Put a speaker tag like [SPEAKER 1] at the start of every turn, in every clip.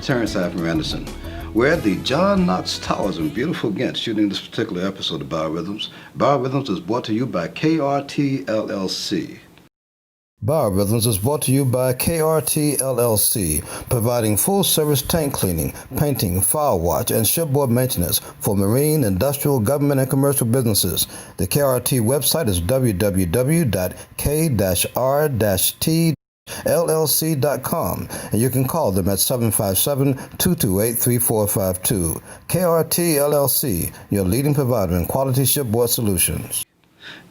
[SPEAKER 1] Terrance Afer-Anderson. We're at the John Knox Towers in beautiful Ghent shooting this particular episode of BioRhythms. BioRhythms is brought to you by KRT LLC. BioRhythms is brought to you by KRT LLC, providing full-service tank cleaning, painting, fire watch, and shipboard maintenance for marine, industrial, government, and commercial businesses. The KRT website is www.k-r-t-llc.com, and you can call them at 757-228-3452. KRT LLC, your leading provider in quality shipboard solutions.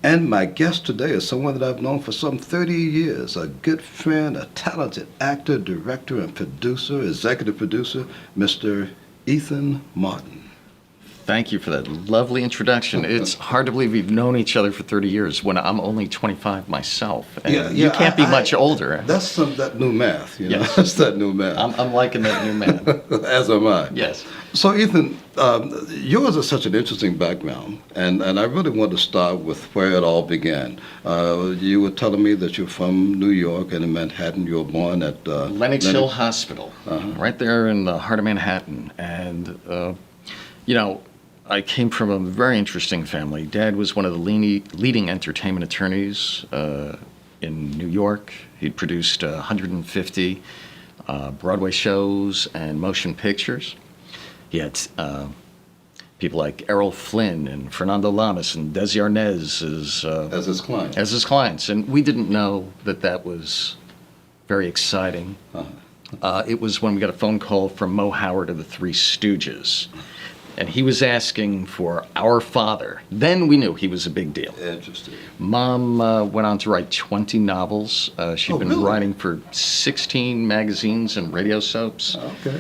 [SPEAKER 1] And my guest today is someone that I've known for some 30 years, a good friend, a talented actor, director, and producer, executive producer, Mr. Ethan Marten.
[SPEAKER 2] Thank you for that lovely introduction. It's hard to believe we've known each other for 30 years when I'm only 25 myself. And you can't be much older.
[SPEAKER 1] That's that new math, you know.
[SPEAKER 2] Yes.
[SPEAKER 1] That's that new math.
[SPEAKER 2] I'm liking that new math.
[SPEAKER 1] As am I.
[SPEAKER 2] Yes.
[SPEAKER 1] So, Ethan, yours is such an interesting background, and I really want to start with where it all began. You were telling me that you're from New York and in Manhattan. You were born at
[SPEAKER 2] Lenox Hill Hospital, right there in the heart of Manhattan. And, I came from a very interesting family. Dad was one of the leading entertainment attorneys in New York. He'd produced 150 Broadway shows and motion pictures. He had people like Errol Flynn and Fernando Lamas and Desi Arnaz
[SPEAKER 1] as his clients.
[SPEAKER 2] As his clients. And we didn't know that was very exciting. It was when we got a phone call from Mo Howard of the Three Stooges. And he was asking for Our Father. Then we knew he was a big deal.
[SPEAKER 1] Interesting.
[SPEAKER 2] Mom went on to write 20 novels. She'd been writing for 16 magazines and radio soaps.
[SPEAKER 1] Okay.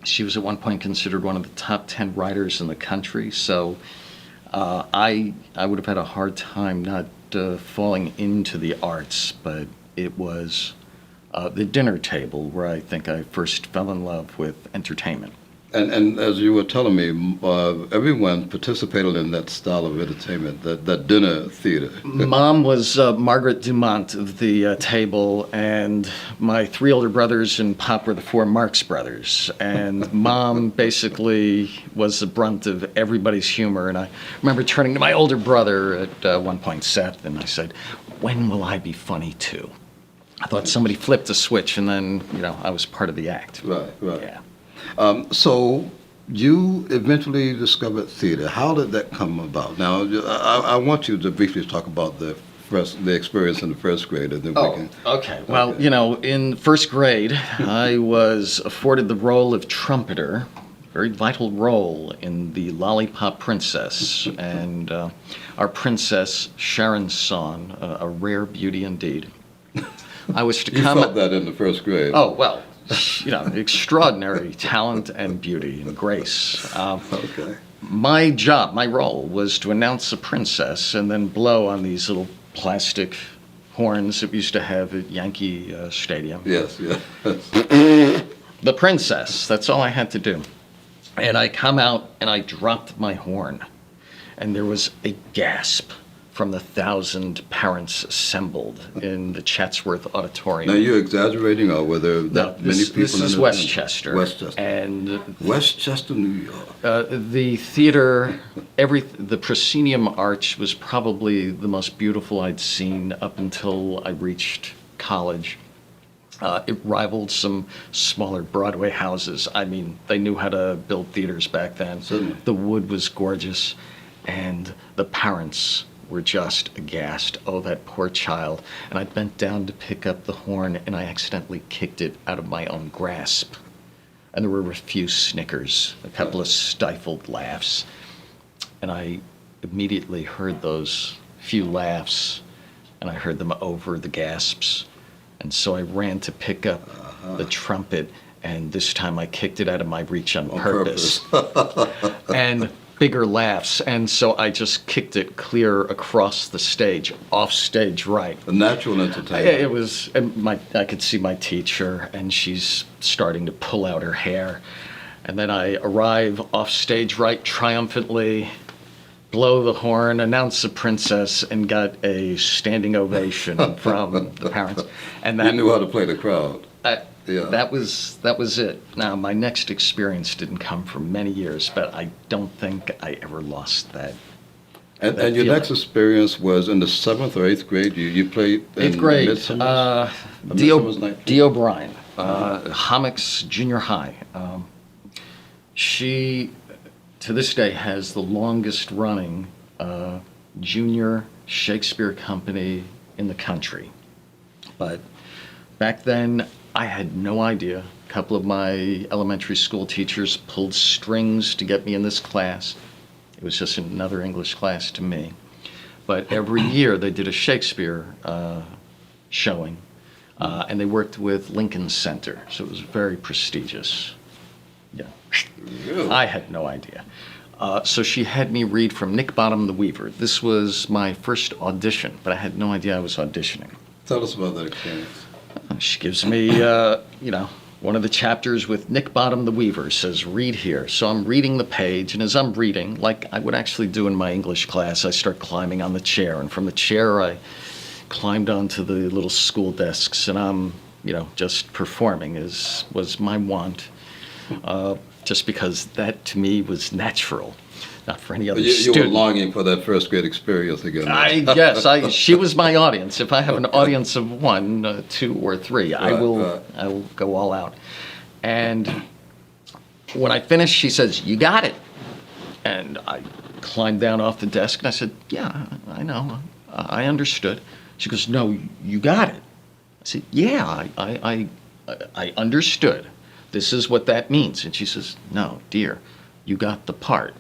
[SPEAKER 2] She was at one point considered one of the top 10 writers in the country. So I would have had a hard time not falling into the arts, but it was the dinner table where I think I first fell in love with entertainment.
[SPEAKER 1] And as you were telling me, everyone participated in that style of entertainment, that dinner theater.
[SPEAKER 2] Mom was Margaret Dumont of the table, and my three older brothers and Pop were the four Marx brothers. And Mom basically was the brunt of everybody's humor. And I remember turning to my older brother at one point, Seth, and I said, "When will I be funny too?" I thought somebody flipped a switch, and then, I was part of the act.
[SPEAKER 1] Right.
[SPEAKER 2] Yeah.
[SPEAKER 1] So you eventually discovered theater. How did that come about? Now, I want you to briefly talk about the experience in the first grade, and then we can.
[SPEAKER 2] Okay. Well, in first grade, I was afforded the role of trumpeter, very vital role in the Lollipop Princess, and our princess Sharon's song, a rare beauty indeed. I was to come.
[SPEAKER 1] You felt that in the first grade.
[SPEAKER 2] Oh well. Extraordinary talent and beauty and grace.
[SPEAKER 1] Okay.
[SPEAKER 2] My role was to announce the princess and then blow on these little plastic horns that we used to have at Yankee Stadium.
[SPEAKER 1] Yes.
[SPEAKER 2] The princess, that's all I had to do. And I come out and I dropped my horn. And there was a gasp from the 1,000 parents assembled in the Chatsworth Auditorium.
[SPEAKER 1] Now, you're exaggerating, or were there that many people?
[SPEAKER 2] This is Westchester. And
[SPEAKER 1] Westchester, New York.
[SPEAKER 2] The theater, the proscenium arch was probably the most beautiful I'd seen up until I reached college. It rivaled some smaller Broadway houses. I mean, they knew how to build theaters back then.
[SPEAKER 1] Certainly.
[SPEAKER 2] The wood was gorgeous, and the parents were just aghast. Oh, that poor child. And I bent down to pick up the horn, and I accidentally kicked it out of my own grasp. And there were a few snickers, a couple of stifled laughs. And I immediately heard those few laughs, and I heard them over the gasps. And so I ran to pick up the trumpet, and this time I kicked it out of my reach on purpose. And bigger laughs, and so I just kicked it clear across the stage, off stage right.
[SPEAKER 1] A natural entertainment.
[SPEAKER 2] It was, I could see my teacher, and she's starting to pull out her hair. And then I arrive off stage right triumphantly, blow the horn, announce the princess, and got a standing ovation from the parents. And that,
[SPEAKER 1] you knew how to play the crowd. Yeah.
[SPEAKER 2] That was it. Now, my next experience didn't come for many years, but I don't think I ever lost that.
[SPEAKER 1] And
[SPEAKER 2] that
[SPEAKER 1] your
[SPEAKER 2] feeling.
[SPEAKER 1] next experience was in the 7th or 8th grade? You played in
[SPEAKER 2] Eighth grade.
[SPEAKER 1] Midsummer's?
[SPEAKER 2] Dee
[SPEAKER 1] Night?
[SPEAKER 2] Dee O'Brien, Hommox Junior High. She, to this day, has the longest running junior Shakespeare company in the country. But back then, I had no idea. A couple of my elementary school teachers pulled strings to get me in this class. It was just another English class to me. But every year they did a Shakespeare showing, and they worked with Lincoln Center, so it was very prestigious. Yeah.
[SPEAKER 1] Really?
[SPEAKER 2] I had no idea. So she had me read from Nick Bottom the Weaver. This was my first audition, but I had no idea I was auditioning.
[SPEAKER 1] Tell us about that experience.
[SPEAKER 2] She gives me, one of the chapters with Nick Bottom the Weaver, says, read here. So I'm reading the page, and as I'm reading, like I would actually do in my English class, I start climbing on the chair, and from the chair I climbed onto the little school desks, and I'm, just performing, as was my wont, just because that to me was natural. Not for any other student.
[SPEAKER 1] You were longing for that first grade experience again.
[SPEAKER 2] Yes, she was my audience. If I have an audience of 1, 2, or 3, I will go all out. And when I finished, she says, "You got it." And I climbed down off the desk and I said, "Yeah, I know. I understood." She goes, "No, you got it." I said, "Yeah, I understood. This is what that means." And she says, "No, dear, you got the part."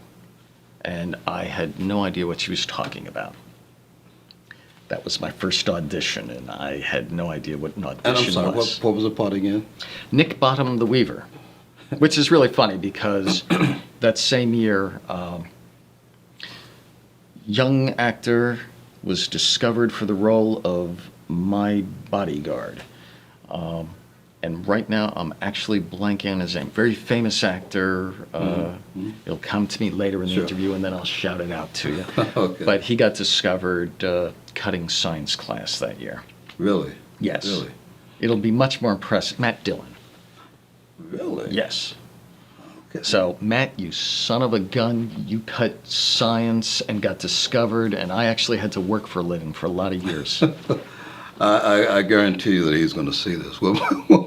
[SPEAKER 2] And I had no idea what she was talking about. That was my first audition, and I had no idea what an audition
[SPEAKER 1] And I'm sorry,
[SPEAKER 2] was.
[SPEAKER 1] what was the part again?
[SPEAKER 2] Nick Bottom the Weaver, which is really funny because that same year, young actor was discovered for the role of my bodyguard. And right now, I'm actually blanking on his name. Very famous actor. He'll come to me later in the interview, and then I'll shout it out to you.
[SPEAKER 1] Okay.
[SPEAKER 2] But he got discovered cutting science class that year.
[SPEAKER 1] Really?
[SPEAKER 2] Yes.
[SPEAKER 1] Really?
[SPEAKER 2] It'll be much more impressive. Matt Dillon.
[SPEAKER 1] Really?
[SPEAKER 2] Yes.
[SPEAKER 1] Okay.
[SPEAKER 2] So, Matt, you son of a gun, you cut science and got discovered, and I actually had to work for a living for a lot of years.
[SPEAKER 1] I guarantee you that he's going to see this. We'll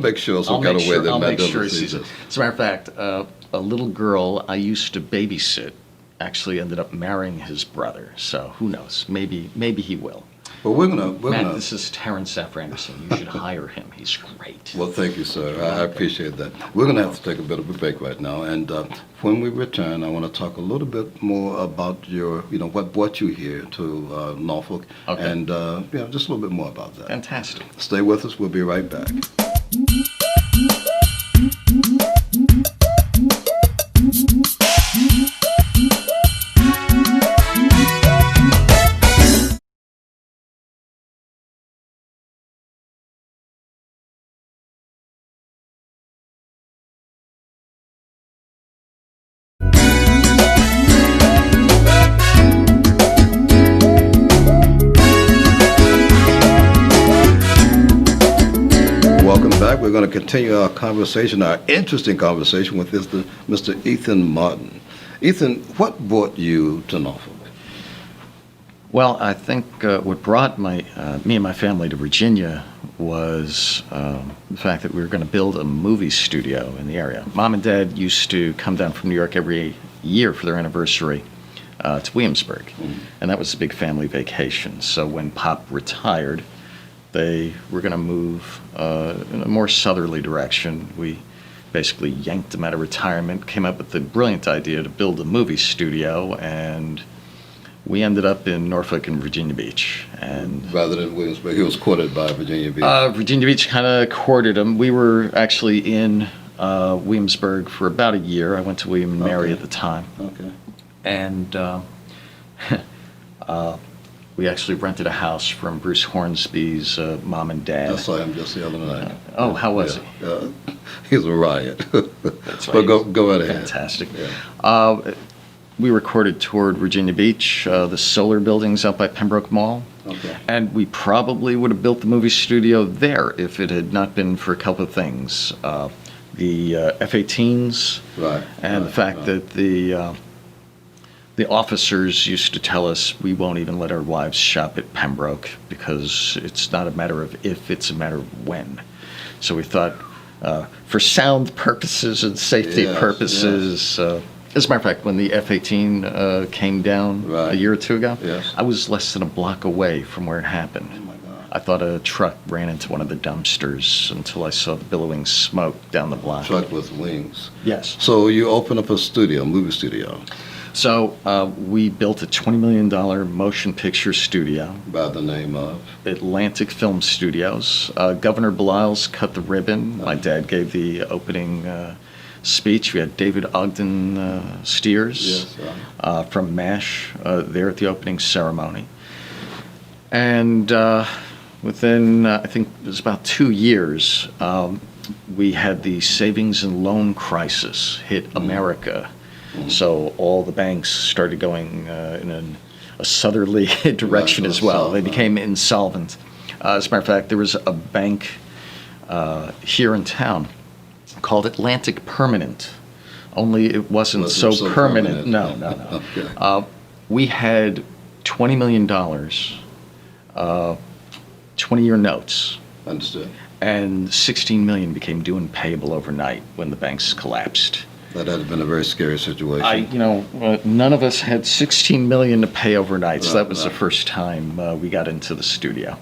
[SPEAKER 1] make sure some kind of way that Matt doesn't see this.
[SPEAKER 2] As a matter of fact, a little girl I used to babysit actually ended up marrying his brother. So who knows? Maybe he will.
[SPEAKER 1] Well, we're
[SPEAKER 2] Matt,
[SPEAKER 1] gonna.
[SPEAKER 2] this is Terrance Afer-Anderson. You should hire him. He's great.
[SPEAKER 1] Well, thank you, sir. I appreciate that. We're going to have to take a bit of a break right now, and when we return, I want to talk a little bit more about your, what brought you here to Norfolk,
[SPEAKER 2] Okay.
[SPEAKER 1] and just a little bit more about that.
[SPEAKER 2] Fantastic.
[SPEAKER 1] Stay with us. We'll be right back. Welcome back. We're going to continue our conversation, our interesting conversation with Mr. Ethan Marten. Ethan, what brought you to Norfolk?
[SPEAKER 2] Well, I think what brought me and my family to Virginia was the fact that we were going to build a movie studio in the area. Mom and Dad used to come down from New York every year for their anniversary to Williamsburg, and that was a big family vacation. So when Pop retired, they were going to move in a more southerly direction. We basically yanked them out of retirement, came up with the brilliant idea to build a movie studio, and we ended up in Norfolk and Virginia Beach. And
[SPEAKER 1] Rather than Williamsburg, he was courted by Virginia Beach.
[SPEAKER 2] Virginia Beach kind of courted him. We were actually in Williamsburg for about a year. I went to William and Mary at the time.
[SPEAKER 1] Okay.
[SPEAKER 2] And we actually rented a house from Bruce Hornsby's mom and dad.
[SPEAKER 1] I saw him just the other night.
[SPEAKER 2] Oh, how was he?
[SPEAKER 1] He's a riot.
[SPEAKER 2] That's
[SPEAKER 1] But
[SPEAKER 2] right.
[SPEAKER 1] go right ahead.
[SPEAKER 2] Fantastic.
[SPEAKER 1] Yeah.
[SPEAKER 2] we recorded toward Virginia Beach, the Solar buildings out by Pembroke Mall.
[SPEAKER 1] Okay.
[SPEAKER 2] And we probably would have built the movie studio there if it had not been for a couple of things. The F-18s,
[SPEAKER 1] Right.
[SPEAKER 2] and the fact that the officers used to tell us we won't even let our wives shop at Pembroke because it's not a matter of if, it's a matter of when. So we thought, for sound purposes and safety purposes, as a matter of fact, when the F-18 came down a year or two ago, I was less than a block away from where it happened.
[SPEAKER 1] Oh my God.
[SPEAKER 2] I thought a truck ran into one of the dumpsters until I saw the billowing smoke down the block.
[SPEAKER 1] Truck with wings.
[SPEAKER 2] Yes.
[SPEAKER 1] So you open up a studio, movie studio.
[SPEAKER 2] So we built a $20 million motion picture studio.
[SPEAKER 1] By the name of?
[SPEAKER 2] Atlantic Film Studios. Governor Belial's cut the ribbon. My dad gave the opening speech. We had David Ogden Steers from MASH there at the opening ceremony. And within, I think it was about 2 years, we had the savings and loan crisis hit America. So all the banks started going in a southerly direction as well. They became insolvent. As a matter of fact, there was a bank here in town called Atlantic Permanent, only it wasn't so permanent. No.
[SPEAKER 1] Okay.
[SPEAKER 2] We had $20 million, 20-year notes.
[SPEAKER 1] Understood.
[SPEAKER 2] And $16 million became due and payable overnight when the banks collapsed.
[SPEAKER 1] That had been a very scary situation.
[SPEAKER 2] None of us had $16 million to pay overnight, so that was the first time we got into the studio.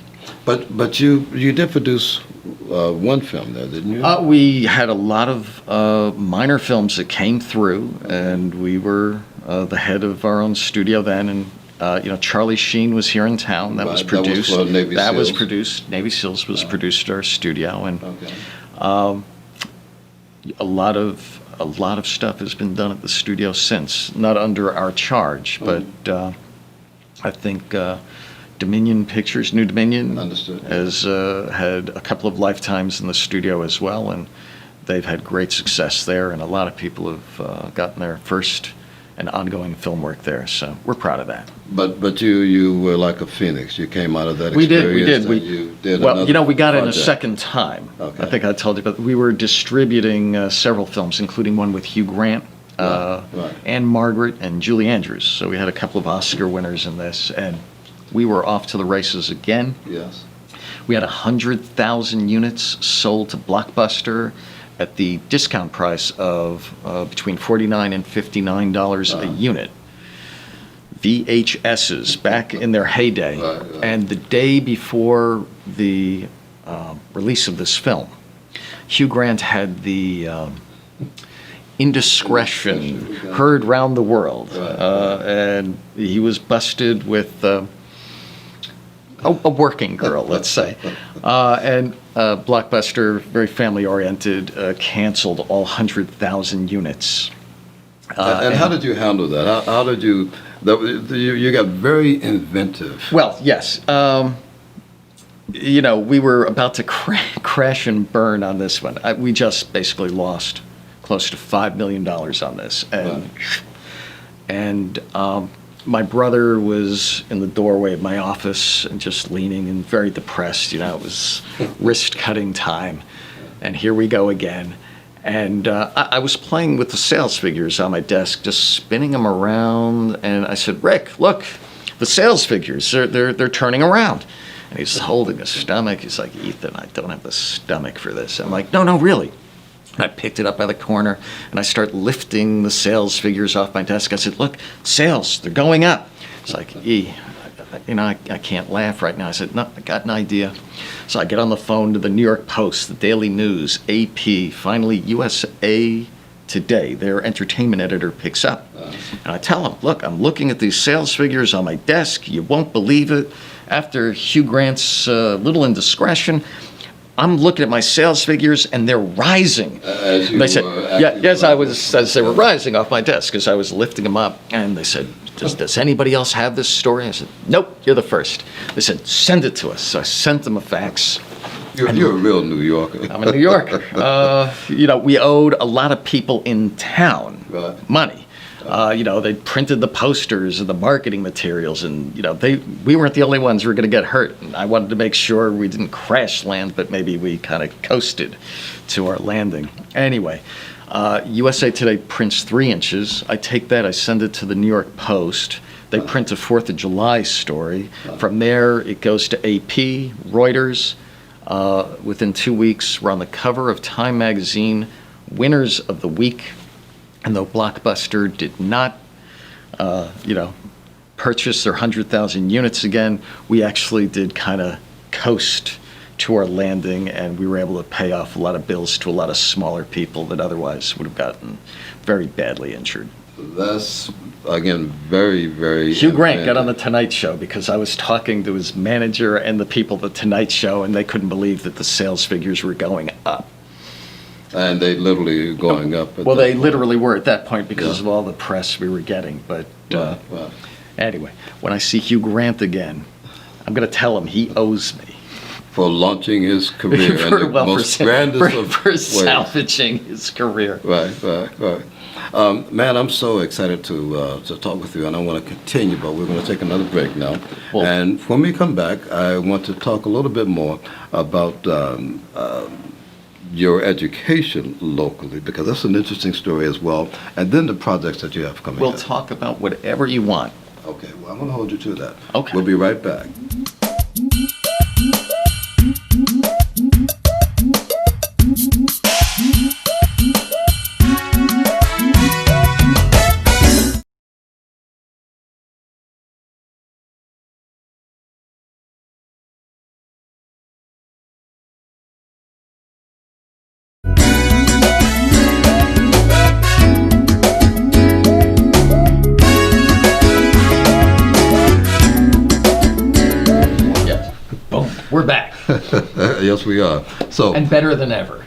[SPEAKER 1] But you did produce one film there, didn't you?
[SPEAKER 2] We had a lot of minor films that came through, and we were the head of our own studio then. And Charlie Sheen was here in town. That was produced.
[SPEAKER 1] That was Navy
[SPEAKER 2] that
[SPEAKER 1] SEALs.
[SPEAKER 2] was produced. Navy SEALs was produced at our studio, and a lot of stuff has been done at the studio since. Not under our charge, but I think Dominion Pictures, New Dominion, has had a couple of lifetimes in the studio as well, and they've had great success there, and a lot of people have gotten their first and ongoing film work there, so we're proud of that.
[SPEAKER 1] But you were like a phoenix. You came out of that experience.
[SPEAKER 2] We did. We got in a second time.
[SPEAKER 1] Okay.
[SPEAKER 2] I think I told you, but we were distributing several films, including one with Hugh Grant, Anne Margaret, and Julie Andrews. So we had a couple of Oscar winners in this, and we were off to the races again.
[SPEAKER 1] Yes.
[SPEAKER 2] We had 100,000 units sold to Blockbuster at the discount price of between $49 and $59 a unit. VHSs back in their heyday. And the day before the release of this film, Hugh Grant had the indiscretion heard round the world. And he was busted with a working girl, let's say. And Blockbuster, very family-oriented, canceled all 100,000 units.
[SPEAKER 1] And how did you handle that? How did you... You got very inventive.
[SPEAKER 2] Well, yes. We were about to crash and burn on this one. We just basically lost close to $5 million on this. And my brother was in the doorway of my office and just leaning and very depressed. It was wrist-cutting time. And here we go again. And I was playing with the sales figures on my desk, just spinning them around. And I said, Rick, look, the sales figures, they're turning around. And he's holding his stomach. He's like, Ethan, I don't have the stomach for this. I'm like, no, really. I picked it up by the corner, and I start lifting the sales figures off my desk. I said, look, sales, they're going up. It's like, I can't laugh right now. I said, no, I got an idea. So I get on the phone to the New York Post, the Daily News, AP, finally USA Today. Their entertainment editor picks up. And I tell him, look, I'm looking at these sales figures on my desk. You won't believe it. After Hugh Grant's little indiscretion, I'm looking at my sales figures, and they're rising. They said, as they were rising off my desk, as I was lifting them up. And they said, does anybody else have this story? I said, nope, you're the first. They said, send it to us. So I sent them a fax.
[SPEAKER 1] You're a real New Yorker.
[SPEAKER 2] I'm a New Yorker. We owed a lot of people in town money. They printed the posters and the marketing materials, and we weren't the only ones who were going to get hurt. And I wanted to make sure we didn't crash land, but maybe we kind of coasted to our landing. Anyway, USA Today prints 3 inches. I take that, I send it to the New York Post. They print a 4th of July story. From there, it goes to AP, Reuters. Within 2 weeks, we're on the cover of Time magazine, winners of the week. And though Blockbuster did not, purchase their 100,000 units again, we actually did kind of coast to our landing, and we were able to pay off a lot of bills to a lot of smaller people that otherwise would have gotten very badly injured.
[SPEAKER 1] That's, again, very, very...
[SPEAKER 2] Hugh Grant got on The Tonight Show because I was talking to his manager and the people at The Tonight Show, and they couldn't believe that the sales figures were going up.
[SPEAKER 1] And they literally going up.
[SPEAKER 2] Well, they literally were at that point because of all the press we were getting. But anyway, when I see Hugh Grant again, I'm going to tell him he owes me.
[SPEAKER 1] For launching his career in the most grandest of
[SPEAKER 2] for
[SPEAKER 1] ways.
[SPEAKER 2] salvaging his career.
[SPEAKER 1] Right. Man, I'm so excited to talk with you, and I want to continue, but we're going to take another break now.
[SPEAKER 2] Well,
[SPEAKER 1] and when we come back, I want to talk a little bit more about your education locally, because that's an interesting story as well, and then the projects that you have coming
[SPEAKER 2] we'll
[SPEAKER 1] up.
[SPEAKER 2] talk about whatever you want.
[SPEAKER 1] Okay, well, I'm going to hold you to that.
[SPEAKER 2] Okay.
[SPEAKER 1] We'll be right back.
[SPEAKER 2] We're back.
[SPEAKER 1] Yes, we are. So,
[SPEAKER 2] And better than ever.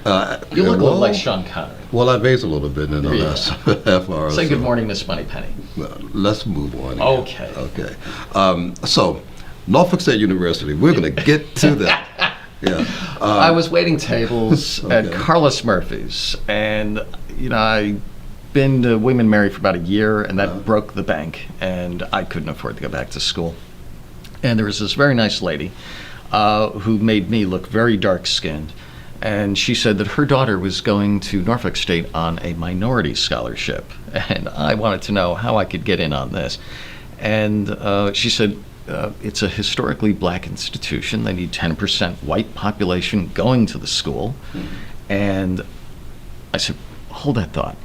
[SPEAKER 2] You look a little like Sean Connery.
[SPEAKER 1] Well, I've aged a little bit in the last half hour.
[SPEAKER 2] Say good morning, Miss Moneypenny.
[SPEAKER 1] Let's move on.
[SPEAKER 2] Okay.
[SPEAKER 1] Okay. So, Norfolk State University, we're going to get to that. Yeah.
[SPEAKER 2] I was waiting tables at Carlos Murphy's, and, I'd been to William and Mary for about a year, and that broke the bank, and I couldn't afford to go back to school. And there was this very nice lady who made me look very dark-skinned, and she said that her daughter was going to Norfolk State on a minority scholarship, and I wanted to know how I could get in on this. And she said, it's a historically black institution. They need 10% white population going to the school. And I said, hold that thought.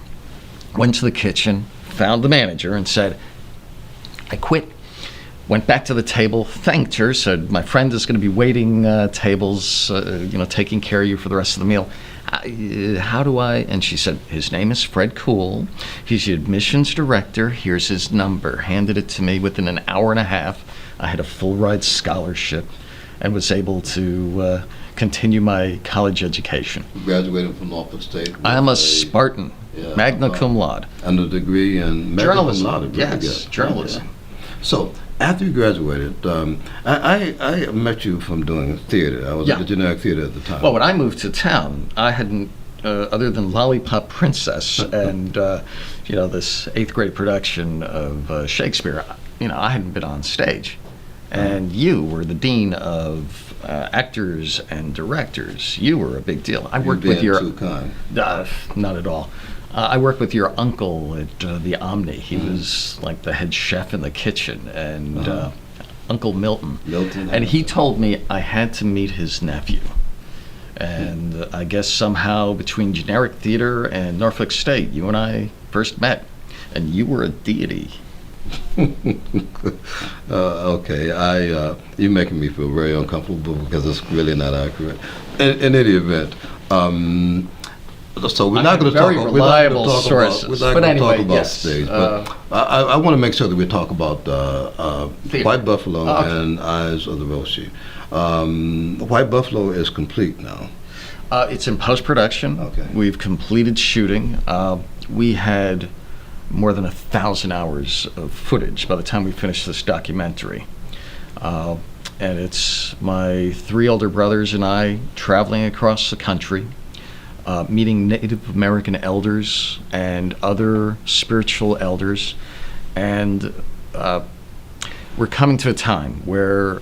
[SPEAKER 2] Went to the kitchen, found the manager, and said, I quit. Went back to the table, thanked her, said, my friend is going to be waiting tables, taking care of you for the rest of the meal. How do I? And she said, his name is Fred Cool. He's the admissions director. Here's his number. Handed it to me within an hour and a half. I had a full ride scholarship and was able to continue my college education.
[SPEAKER 1] You graduated from Norfolk State.
[SPEAKER 2] I'm a Spartan, magna cum laude.
[SPEAKER 1] And a degree in
[SPEAKER 2] journalism.
[SPEAKER 1] Magna cum laude.
[SPEAKER 2] Yes, journalism.
[SPEAKER 1] So, after you graduated, I met you from doing theater. I was at the generic theater at the time.
[SPEAKER 2] Well, when I moved to town, I hadn't, other than Lollipop Princess and, this 8th grade production of Shakespeare, I hadn't been on stage. And you were the dean of actors and directors. You were a big deal. I worked with your...
[SPEAKER 1] too kind.
[SPEAKER 2] Not at all. I worked with your uncle at the Omni. He was like the head chef in the kitchen, and Uncle Milton. And he told me I had to meet his nephew. And I guess somehow between generic theater and Norfolk State, you and I first met, and you were a deity.
[SPEAKER 1] Okay, you're making me feel very uncomfortable because it's really not accurate. In any event, so we're not going to talk about stage, but I want to make sure that we talk about White Buffalo and Eyes of the Roshi. White Buffalo is complete now.
[SPEAKER 2] It's in post-production.
[SPEAKER 1] Okay.
[SPEAKER 2] We've completed shooting. We had more than 1,000 hours of footage by the time we finished this documentary. And it's my 3 older brothers and I traveling across the country, meeting Native American elders and other spiritual elders, and we're coming to a time where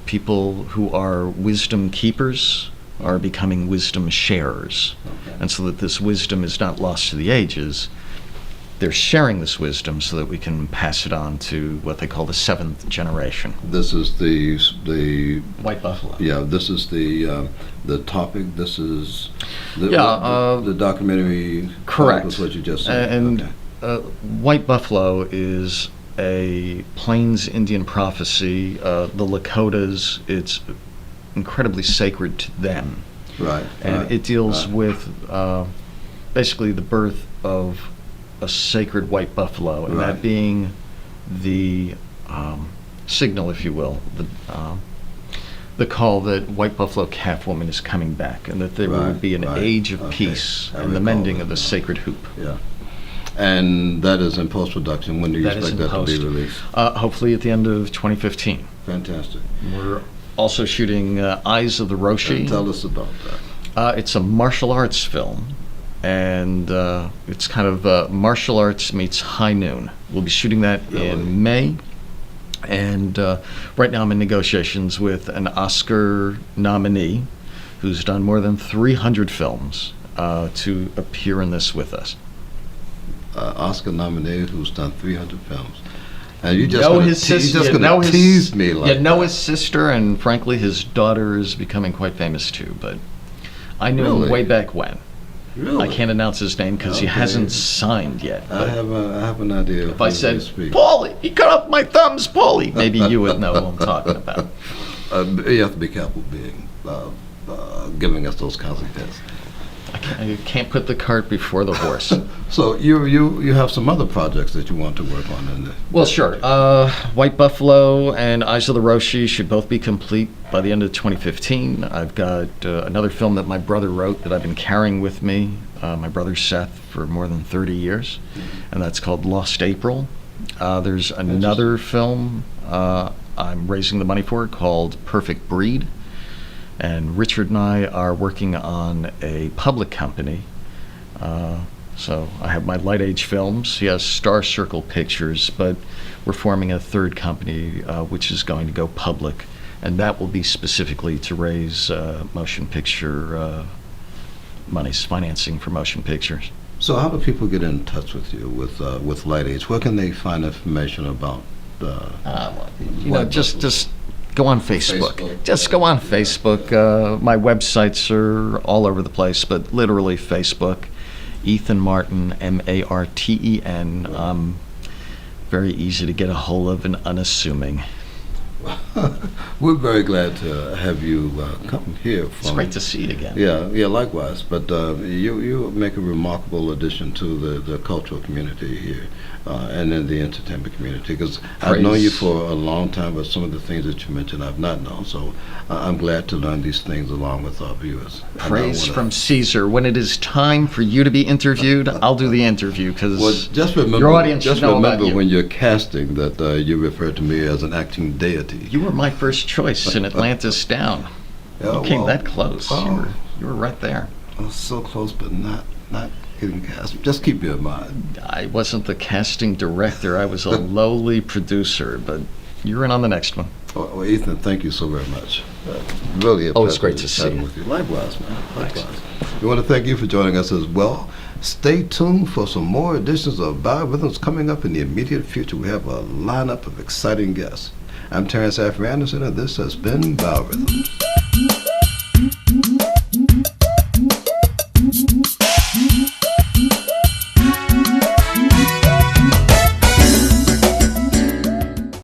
[SPEAKER 2] people who are wisdom keepers are becoming wisdom sharers.
[SPEAKER 1] Okay.
[SPEAKER 2] And so that this wisdom is not lost to the ages, they're sharing this wisdom so that we can pass it on to what they call the seventh generation.
[SPEAKER 1] This is the
[SPEAKER 2] White buffalo.
[SPEAKER 1] yeah. This is the topic. This is the documentary.
[SPEAKER 2] Correct.
[SPEAKER 1] Is what you just said.
[SPEAKER 2] And
[SPEAKER 1] Okay.
[SPEAKER 2] White buffalo is a Plains Indian prophecy. The Lakotas, it's incredibly sacred to them.
[SPEAKER 1] Right.
[SPEAKER 2] And
[SPEAKER 1] right,
[SPEAKER 2] it deals
[SPEAKER 1] right.
[SPEAKER 2] with basically the birth of a sacred white buffalo, and
[SPEAKER 1] Right.
[SPEAKER 2] that being the signal, if you will, the call that white buffalo calf woman is coming back, and that there will
[SPEAKER 1] Right,
[SPEAKER 2] be an
[SPEAKER 1] right.
[SPEAKER 2] age of
[SPEAKER 1] Okay.
[SPEAKER 2] peace
[SPEAKER 1] I
[SPEAKER 2] and the
[SPEAKER 1] recall
[SPEAKER 2] mending
[SPEAKER 1] that
[SPEAKER 2] of the
[SPEAKER 1] now.
[SPEAKER 2] sacred hoop.
[SPEAKER 1] Yeah. And that is in post-production. When do you
[SPEAKER 2] That is
[SPEAKER 1] expect
[SPEAKER 2] in
[SPEAKER 1] that to be
[SPEAKER 2] post.
[SPEAKER 1] released?
[SPEAKER 2] Hopefully at the end of 2015.
[SPEAKER 1] Fantastic.
[SPEAKER 2] We're also shooting Eyes of the Roshi.
[SPEAKER 1] And tell us about that.
[SPEAKER 2] It's a martial arts film, and it's kind of martial arts meets high noon. We'll be shooting that
[SPEAKER 1] Really?
[SPEAKER 2] in May, and right now I'm in negotiations with an Oscar nominee who's done more than 300 films to appear in this with us.
[SPEAKER 1] Oscar nominated who's done 300 films. And you just
[SPEAKER 2] know
[SPEAKER 1] gonna
[SPEAKER 2] his
[SPEAKER 1] te- you
[SPEAKER 2] sister.
[SPEAKER 1] just
[SPEAKER 2] You
[SPEAKER 1] gonna
[SPEAKER 2] know his-
[SPEAKER 1] tease me like
[SPEAKER 2] You know
[SPEAKER 1] that.
[SPEAKER 2] his sister, and frankly, his daughter is becoming quite famous too. But I knew
[SPEAKER 1] Really?
[SPEAKER 2] him way back when.
[SPEAKER 1] Really?
[SPEAKER 2] I can't announce his name because he
[SPEAKER 1] Okay.
[SPEAKER 2] hasn't signed yet.
[SPEAKER 1] I
[SPEAKER 2] But
[SPEAKER 1] have an idea.
[SPEAKER 2] if I said,
[SPEAKER 1] speak.
[SPEAKER 2] Paulie, he cut off my thumbs, Paulie, maybe you would know who I'm talking about.
[SPEAKER 1] You have to be careful being giving us those kinds of hints.
[SPEAKER 2] I can't put the cart before the horse.
[SPEAKER 1] So you have some other projects that you want to work on in the
[SPEAKER 2] Well, sure. White Buffalo and Eyes of the Roshi should both be complete by the end of 2015. I've got another film that my brother wrote that I've been carrying with me, my brother Seth, for more than 30 years, and that's called Lost April. There's another film I'm raising the money for called Perfect Breed. And Richard and I are working on a public company. So I have my Light Age Films. He has Star Circle Pictures, but we're forming a third company which is going to go public. And that will be specifically to raise motion picture monies, financing for motion pictures.
[SPEAKER 1] So how do people get in touch with you with Light Age? Where can they find information about
[SPEAKER 2] Just go on Facebook.
[SPEAKER 1] Facebook.
[SPEAKER 2] Just go on Facebook. My websites are all over the place, but literally Facebook. Ethan Marten, Marten. Very easy to get a hold of and unassuming.
[SPEAKER 1] We're very glad to have you come here.
[SPEAKER 2] It's great to see you again.
[SPEAKER 1] Yeah, likewise. But you make a remarkable addition to the cultural community here, and in the entertainment community. Because I've known you for a long time, but some of the things that you mentioned I've not known. So I'm glad to learn these things along with our viewers. And I
[SPEAKER 2] Praise
[SPEAKER 1] wanna-
[SPEAKER 2] from Caesar. When it is time for you to be interviewed, I'll do the interview because
[SPEAKER 1] Well, just remember,
[SPEAKER 2] your audience should know about you.
[SPEAKER 1] when you're casting that you refer to me as an acting deity.
[SPEAKER 2] You were my first choice in Atlantis Down.
[SPEAKER 1] Yeah,
[SPEAKER 2] You came
[SPEAKER 1] well,
[SPEAKER 2] that close.
[SPEAKER 1] oh.
[SPEAKER 2] You were right there.
[SPEAKER 1] I was so close, but not getting cast. Just keep me in mind.
[SPEAKER 2] I wasn't the casting director. I was a lowly producer, but you're in on the next one.
[SPEAKER 1] Well, Ethan, thank you so very much. Really a
[SPEAKER 2] Oh, it's
[SPEAKER 1] pleasure
[SPEAKER 2] great to see
[SPEAKER 1] chatting
[SPEAKER 2] you.
[SPEAKER 1] with you. Likewise, man.
[SPEAKER 2] Thanks.
[SPEAKER 1] Likewise. We want to thank you for joining us as well. Stay tuned for some more editions of BioRhythms coming up in the immediate future. We have a lineup of exciting guests. I'm Terrance Afer-Anderson, and this has been BioRhythms.